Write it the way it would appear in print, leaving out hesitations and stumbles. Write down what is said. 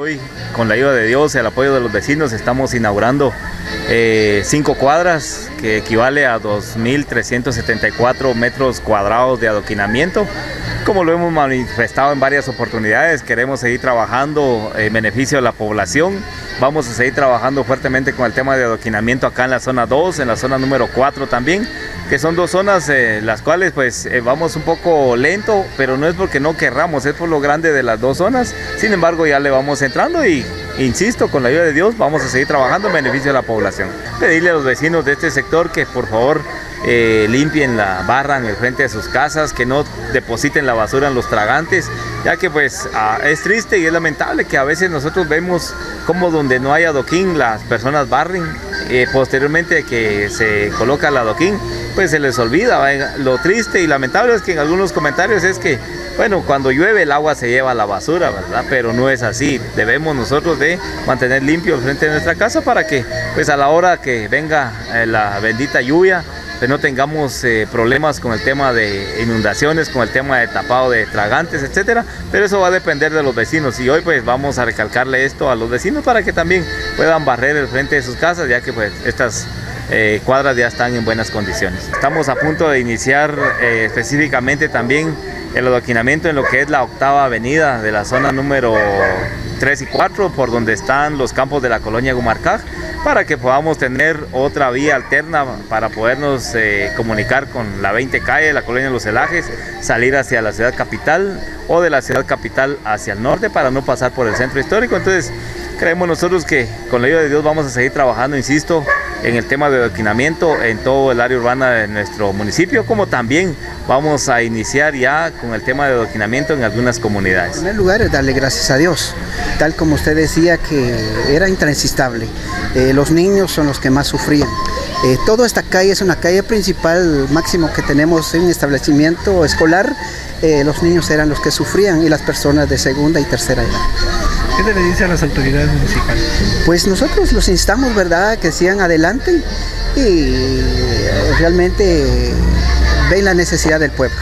Hoy, con la ayuda de Dios y el apoyo de los vecinos, estamos inaugurando 5 cuadras, que equivale a 2.374 metros cuadrados de adoquinamiento. Como lo hemos manifestado en varias oportunidades, queremos seguir trabajando en beneficio de la población. Vamos a seguir trabajando fuertemente con el tema de adoquinamiento acá en la zona 2, en la zona número 4 también, que son dos zonas las cuales pues vamos un poco lento, pero no es porque no querramos, es por lo grande de las dos zonas. Sin embargo, ya le vamos entrando y, insisto, con la ayuda de Dios vamos a seguir trabajando en beneficio de la población. Pedirle a los vecinos de este sector que por favor limpien la barra en el frente de sus casas, que no depositen la basura en los tragantes, ya que pues es triste y es lamentable que a veces nosotros vemos como donde no hay adoquín las personas barren, posteriormente que se coloca el adoquín pues se les olvida. Lo triste y lamentable es que en algunos comentarios es que bueno, cuando llueve el agua se lleva la basura, ¿verdad? Pero no es así. Debemos nosotros de mantener limpio el frente de nuestra casa para que pues a la hora que venga la bendita lluvia pues no tengamos problemas con el tema de inundaciones, con el tema de tapado de tragantes, etcétera. Pero eso va a depender de los vecinos y hoy pues vamos a recalcarle esto a los vecinos para que también puedan barrer el frente de sus casas, ya que pues estas cuadras ya están en buenas condiciones. Estamos a punto de iniciar específicamente también el adoquinamiento en lo que es la 8ª avenida de la zona número 3 y 4, por donde están los campos de la colonia Gumarcaj, para que podamos tener otra vía alterna para podernos comunicar con la 20 calle, la colonia Los Celajes, salir hacia la ciudad capital o de la ciudad capital hacia el norte para no pasar por el centro histórico. Entonces creemos nosotros que con la ayuda de Dios vamos a seguir trabajando, insisto, en el tema de adoquinamiento en todo el área urbana de nuestro municipio, como también vamos a iniciar ya con el tema de adoquinamiento en algunas comunidades. En primer lugar es darle gracias a Dios, tal como usted decía que era intransitable. Los niños son los que más sufrían. Toda esta calle es una calle principal, máximo que tenemos en un establecimiento escolar. Los niños eran los que sufrían y las personas de segunda y tercera edad. ¿Qué se le dice a las autoridades municipales? Pues nosotros los instamos, ¿verdad?, que sigan adelante y realmente ven la necesidad del pueblo.